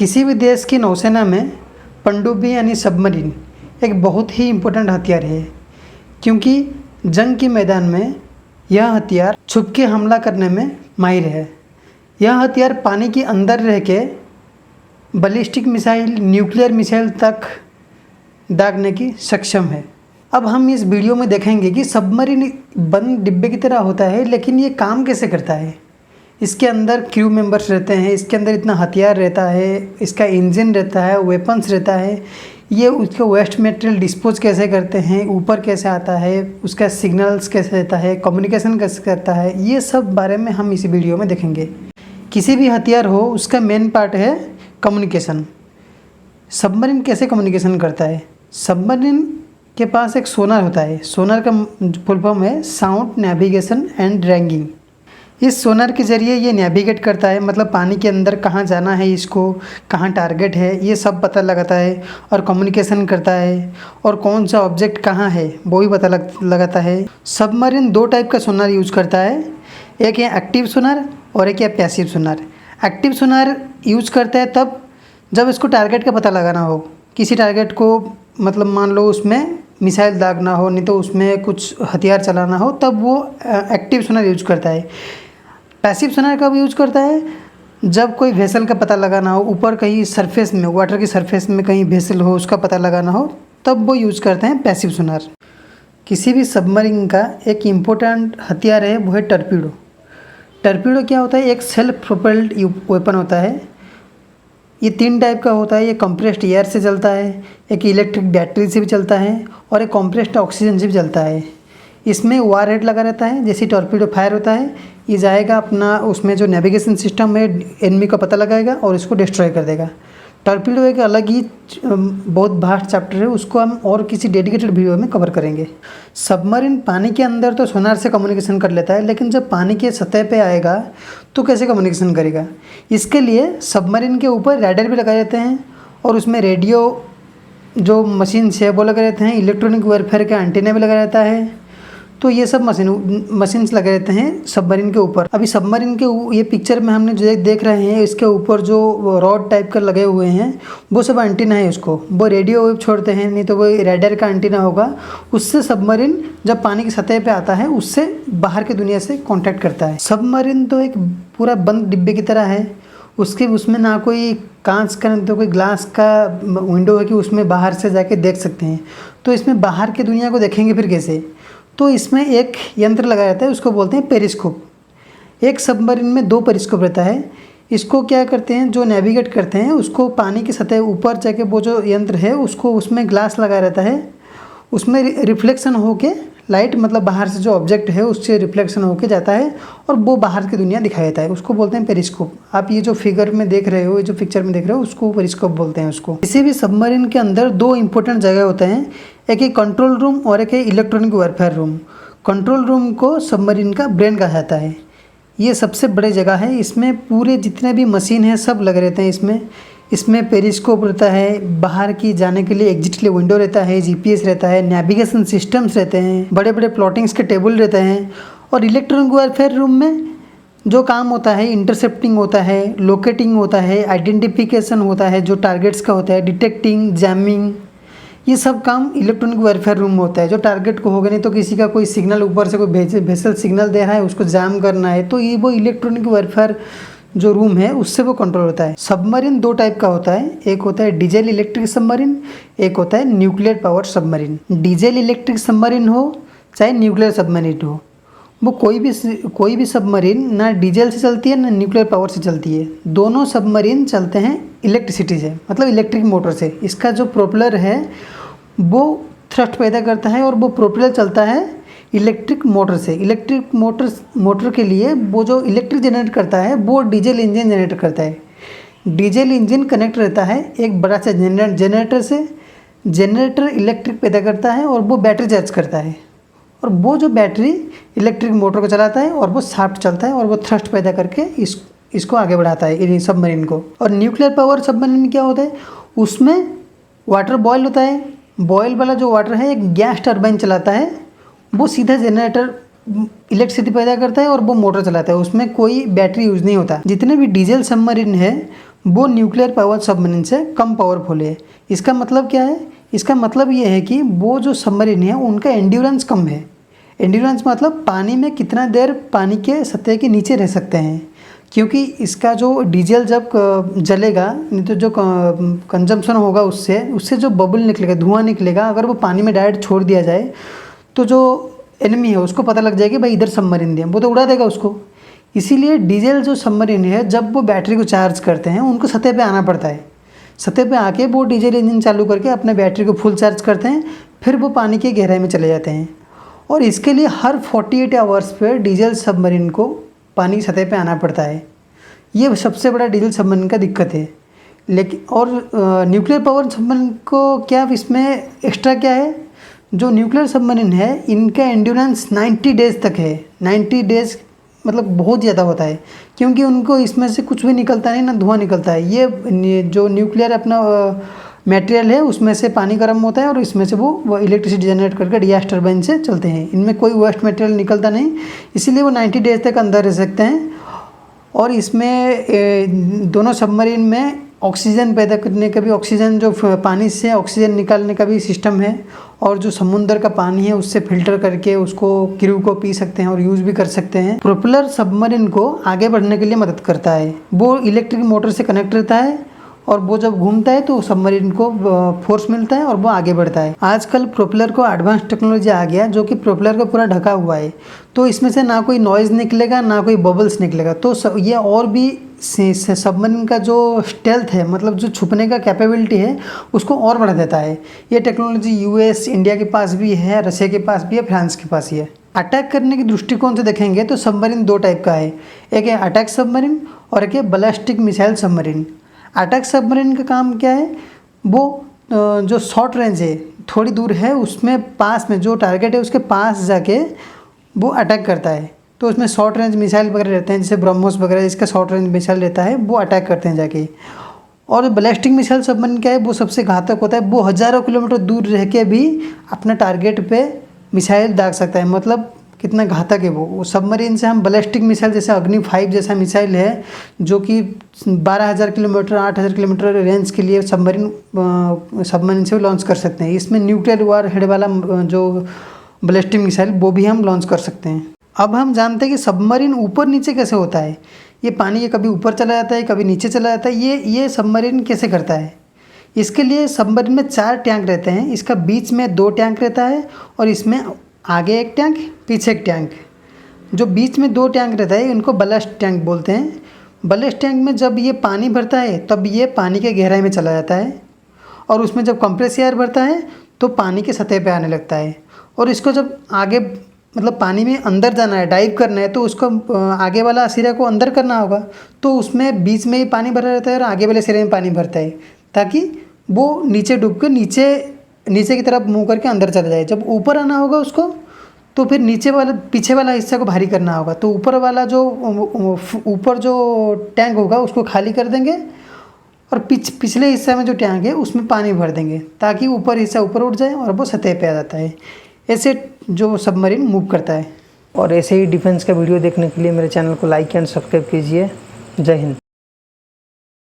किसी भी देश की नौसेना में पनडुब्बी यानी सबमरीन एक बहुत ही इम्पोर्टेंट हथियार है, क्योंकि जंग के मैदान में यह हथियार छुप के हमला करने में माहिर है। यह हथियार पानी के अंदर रह के बैलिस्टिक मिसाइल, न्यूक्लियर मिसाइल तक दागने की सक्षम है। अब हम इस वीडियो में देखेंगे कि सबमरीन बंद डिब्बे की तरह होता है, लेकिन ये काम कैसे करता है। इसके अंदर क्रू मेंबर्स रहते हैं, इसके अंदर इतना हथियार रहता है, इसका इंजन रहता है, वेपन्स रहता है, ये उसका वेस्ट मटेरियल डिस्पोज कैसे करते हैं, ऊपर कैसे आता है, उसका सिग्नल्स कैसे रहता है, कम्युनिकेशन कैसे करता है, ये सब बारे में हम इस वीडियो में देखेंगे। किसी भी हथियार हो, उसका मेन पार्ट है कम्युनिकेशन। सबमरीन कैसे कम्युनिकेशन करता है? सबमरीन के पास एक सोनार होता है। सोनार का फुल फॉर्म है साउंड नेविगेशन एंड रैंगिंग। इस सोनार के ज़रिए ये नेविगेट करता है, मतलब पानी के अंदर कहाँ जाना है, इसको कहाँ टारगेट है, ये सब पता लगाता है और कम्युनिकेशन करता है, और कौन सा ऑब्जेक्ट कहाँ है वो भी पता लगाता है। सबमरीन दो टाइप का सोनार यूज़ करता है, एक है एक्टिव सोनार और एक है पैसिव सोनार। एक्टिव सोनार यूज़ करता है तब जब इसको टारगेट का पता लगाना हो, किसी टारगेट को, मतलब मान लो उसमें मिसाइल दागना हो, नहीं तो उसमें कुछ हथियार चलाना हो, तब वो एक्टिव सोनार यूज करता है। पैसिव सोनार कब यूज करता है? जब कोई वेसल का पता लगाना हो, ऊपर कहीं सरफेस में, वाटर की सरफेस में कहीं वेसल हो, उसका पता लगाना हो, तब वो यूज़ करते हैं पैसिव सोनार। किसी भी सबमरीन का एक इम्पोर्टेंट हथियार है, वो है टर्पीडो। टर्पीडो क्या होता है? एक सेल्फ प्रोपेल्ड वेपन होता है। ये 3 टाइप का होता है। ये कंप्रेस्ड एयर से चलता है, एक इलेक्ट्रिक बैटरी से भी चलता है, और एक कंप्रेस्ड ऑक्सीजन से भी चलता है। इसमें वार हेड लगा रहता है, जैसे टॉर्पीडो फायर होता है, ये जाएगा अपना, उसमें जो नेविगेशन सिस्टम है एनिमी का पता लगाएगा और इसको डिस्ट्रॉय कर देगा। टॉर्पीडो एक अलग ही बहुत वास्ट चैप्टर है, उसको हम और किसी डेडिकेटेड वीडियो में कवर करेंगे। सबमरीन पानी के अंदर तो सोनार से कम्युनिकेशन कर लेता है, लेकिन जब पानी के सतह पे आएगा तो कैसे कम्युनिकेशन करेगा? इसके लिए सबमरीन के ऊपर रैडर भी लगाए रहते हैं, और उसमें रेडियो जो मशीन है वो लगे रहते हैं, इलेक्ट्रॉनिक वारफेयर का एंटीना भी लगा रहता है। तो ये सब मशीन्स लगे रहते हैं सबमरीन के ऊपर। अभी सबमरीन के ये पिक्चर में हमने जो देख रहे हैं, इसके ऊपर जो रॉड टाइप का लगे हुए हैं, वो सब एंटीना है। उसको वो रेडियो वेव छोड़ते हैं, नहीं तो वो रैडर का एंटीना होगा। उससे सबमरीन जब पानी की सतह पे आता है, उससे बाहर की दुनिया से कांटेक्ट करता है। सबमरीन तो एक पूरा बंद डिब्बे की तरह है। उसमें ना कोई कांच का, तो कोई ग्लास का विंडो है कि उसमें बाहर से जाके देख सकते हैं। तो इसमें बाहर की दुनिया को देखेंगे फिर कैसे? तो इसमें एक यंत्र लगाया जाता है, उसको बोलते हैं पेरिस्कोप। एक सबमरीन में 2 पेरिस्कोप रहता है। इसको क्या करते हैं, जो नेविगेट करते हैं, उसको पानी की सतह ऊपर जाके वो जो यंत्र है, उसको उसमें ग्लास लगाया रहता है। उसमें रिफ्लेक्शन होके लाइट, मतलब बाहर से जो ऑब्जेक्ट है उससे रिफ्लेक्शन होके जाता है, और वो बाहर की दुनिया दिखाई देता है। उसको बोलते हैं पेरिस्कोप। आप ये जो फिगर में देख रहे हो, ये जो पिक्चर में देख रहे हो, उसको पेरिस्कोप बोलते हैं उसको। किसी भी सबमरीन के अंदर 2 इंपॉर्टेंट जगह होते हैं, एक है कंट्रोल रूम और एक है electronic warfare room. Control room को सबमरीन का ब्रेन कहा जाता है। ये सबसे बड़ी जगह है। इसमें पूरे जितने भी मशीन हैं सब लगे रहते हैं। इसमें पेरिस्कोप रहता है, बाहर की जाने के लिए एग्जिट के लिए विंडो रहता है, जीपीएस रहता है, नेविगेशन सिस्टम्स रहते हैं, बड़े बड़े प्लॉटिंग्स के टेबल रहते हैं। और इलेक्ट्रॉनिक वारफेयर रूम में जो काम होता है, इंटरसेप्टिंग होता है, लोकेटिंग होता है, आइडेंटिफिकेशन होता है, जो टारगेट्स का होता है, डिटेक्टिंग, जैमिंग, ये सब काम इलेक्ट्रॉनिक वारफेयर रूम में होता है। जो टारगेट को होगा, नहीं तो किसी का कोई सिग्नल ऊपर से कोई वेसल सिग्नल दे रहा है, उसको जैम करना है, तो ये वो इलेक्ट्रॉनिक वारफेयर जो रूम है उससे वो कंट्रोल होता है। सबमरीन 2 टाइप का होता है, एक होता है डीजल इलेक्ट्रिक सबमरीन, एक होता है nuclear power submarine. Diesel electric submarine हो चाहे न्यूक्लियर सबमरीन हो, वो कोई भी सबमरीन ना डीजल से चलती है ना न्यूक्लियर पावर से चलती है। दोनों सबमरीन चलते हैं इलेक्ट्रिसिटी से, मतलब इलेक्ट्रिक मोटर से। इसका जो प्रोपेलर है वो थ्रस्ट पैदा करता है, और वो प्रोपेलर चलता है इलेक्ट्रिक मोटर से। इलेक्ट्रिक मोटर के लिए वो जो इलेक्ट्रिक जनरेट करता है वो डीजल इंजन जनरेट करता है। डीजल इंजन कनेक्ट रहता है एक बड़ा सा जनरेटर से। जनरेटर इलेक्ट्रिक पैदा करता है और वो बैटरी चार्ज करता है, और वो जो बैटरी इलेक्ट्रिक मोटर को चलाता है, और वो शाफ्ट चलता है, और वो थ्रस्ट पैदा करके इसको आगे बढ़ाता है सबमरीन को। और न्यूक्लियर पावर सबमरीन में क्या होता है, उसमें वाटर बॉयल होता है। बॉयल वाला जो वाटर है एक गैस टर्बाइन चलाता है, वो सीधा जनरेटर इलेक्ट्रिसिटी पैदा करता है और वो मोटर चलाता है। उसमें कोई बैटरी यूज़ नहीं होता। जितने भी डीजल सबमरीन है वो न्यूक्लियर पावर सबमरीन से कम पावरफुल है। इसका मतलब क्या है? इसका मतलब ये है कि वो जो सबमरीन है उनका एंड्योरेंस कम है। एंड्योरेंस मतलब पानी में कितना देर पानी के सतह के नीचे रह सकते हैं, क्योंकि इसका जो डीजल जब जलेगा, नहीं तो जो कंजम्पशन होगा उससे जो बबल निकलेगा, धुआं निकलेगा, अगर वो पानी में डायरेक्ट छोड़ दिया जाए तो जो एनिमी है उसको पता लग जाएगा भाई इधर सबमरीन दिया, वो तो उड़ा देगा उसको। इसीलिए डीजल जो सबमरीन है जब वो बैटरी को चार्ज करते हैं उनको सतह पे आना पड़ता है। सतह पे आके वो डीजल इंजन चालू करके अपने बैटरी को फुल चार्ज करते हैं, फिर वो पानी की गहराई में चले जाते हैं। और इसके लिए हर 48 आवर्स पे डीजल सबमरीन को पानी की सतह पे आना पड़ता है। ये सबसे बड़ा डीजल सबमरीन का दिक्कत है। लेकिन और न्यूक्लियर पावर सबमरीन को क्या इसमें एक्स्ट्रा क्या है? जो न्यूक्लियर सबमरीन है इनका एंड्योरेंस 90 डेज़ तक है। 90 डेज़ मतलब बहुत ज़्यादा होता है, क्योंकि उनको इसमें से कुछ भी निकलता नहीं, ना धुआं निकलता है। ये जो न्यूक्लियर अपना मटेरियल है उसमें से पानी गर्म होता है और इसमें से वो इलेक्ट्रिसिटी जनरेट करके गैस टरबाइन से चलते हैं। इनमें कोई वेस्ट मटेरियल निकलता नहीं, इसीलिए वो 90 डेज़ तक अंदर रह सकते हैं। और इसमें दोनों सबमरीन में ऑक्सीजन पैदा करने का भी, ऑक्सीजन जो पानी से ऑक्सीजन निकालने का भी सिस्टम है। और जो समुद्र का पानी है उससे फिल्टर करके उसको क्रू को पी सकते हैं और यूज़ भी कर सकते हैं। प्रोपेलर सबमरीन को आगे बढ़ने के लिए मदद करता है। वो इलेक्ट्रिक मोटर से कनेक्ट रहता है और वो जब घूमता है तो सबमरीन को फोर्स मिलता है और वो आगे बढ़ता है। आजकल प्रोपेलर को एडवांस टेक्नोलॉजी आ गया जो कि प्रोपेलर को पूरा ढका हुआ है, तो इसमें से ना कोई नॉइज़ निकलेगा ना कोई बबल्स निकलेगा। तो ये और भी सबमरीन का जो स्टेल्थ है, मतलब जो छुपने का कैपेबिलिटी है, उसको और बढ़ा देता है। ये टेक्नोलॉजी यूएस, इंडिया के पास भी है, रशिया के पास भी है, फ्रांस के पास ही है। अटैक करने के दृष्टिकोण से देखेंगे तो सबमरीन दो टाइप का है, एक है अटैक सबमरीन और एक है ballistic missile submarine. Attack submarine का काम क्या है? वो जो शॉर्ट रेंज है, थोड़ी दूर है, उसमें पास में जो टारगेट है उसके पास जाके वो अटैक करता है। तो उसमें शॉर्ट रेंज मिसाइल वगैरह रहते हैं, जैसे ब्रह्मोस वगैरह, जिसका शॉर्ट रेंज मिसाइल रहता है, वो अटैक करते हैं जाके। और बैलिस्टिक मिसाइल सबमरीन क्या है? वो सबसे घातक होता है। वो हज़ारों किलोमीटर दूर रह के भी अपने टारगेट पे मिसाइल दाग सकता है। मतलब कितना घातक है वो सबमरीन से। हम बैलिस्टिक मिसाइल जैसे अग्नि 5 जैसा मिसाइल है जो कि 12,000 किलोमीटर 8,000 किलोमीटर रेंज के लिए सबमरीन से लॉन्च कर सकते हैं। इसमें न्यूक्लियर वार हेड वाला जो बैलिस्टिक मिसाइल वो भी हम लॉन्च कर सकते हैं। अब हम जानते हैं कि सबमरीन ऊपर नीचे कैसे होता है। ये पानी के कभी ऊपर चला जाता है, कभी नीचे चला जाता है। ये सबमरीन कैसे करता है? इसके लिए सबमरीन में 4 टैंक रहते हैं। इसका बीच में 2 टैंक रहता है और इसमें आगे एक टैंक, पीछे एक टैंक। जो बीच में 2 टैंक रहता है इनको बallast टैंक बोलते हैं। बallast टैंक में जब ये पानी भरता है तब ये पानी के गहराई में चला जाता है, और उसमें जब कंप्रेस एयर भरता है तो पानी के सतह पे आने लगता है। और इसको जब आगे मतलब पानी में अंदर जाना है, डाइव करना है, तो उसको आगे वाला सिरा को अंदर करना होगा, तो उसमें बीच में ही पानी भरा रहता है और आगे वाले सिरे में पानी भरता है, ताकि वो नीचे डूब के नीचे की तरफ मुँह करके अंदर चला जाए। जब ऊपर आना होगा उसको, तो फिर पीछे वाला हिस्सा को भारी करना होगा। तो ऊपर जो टैंक होगा उसको खाली कर देंगे और पिछले हिस्से में जो टैंक है उसमें पानी भर देंगे, ताकि ऊपर हिस्सा ऊपर उठ जाए और वो सतह पे आ जाता है। ऐसे जो सबमरीन मूव करता है। और ऐसे ही डिफेंस का वीडियो देखने के लिए मेरे चैनल को लाइक एंड सब्सक्राइब कीजिए। जय हिंद।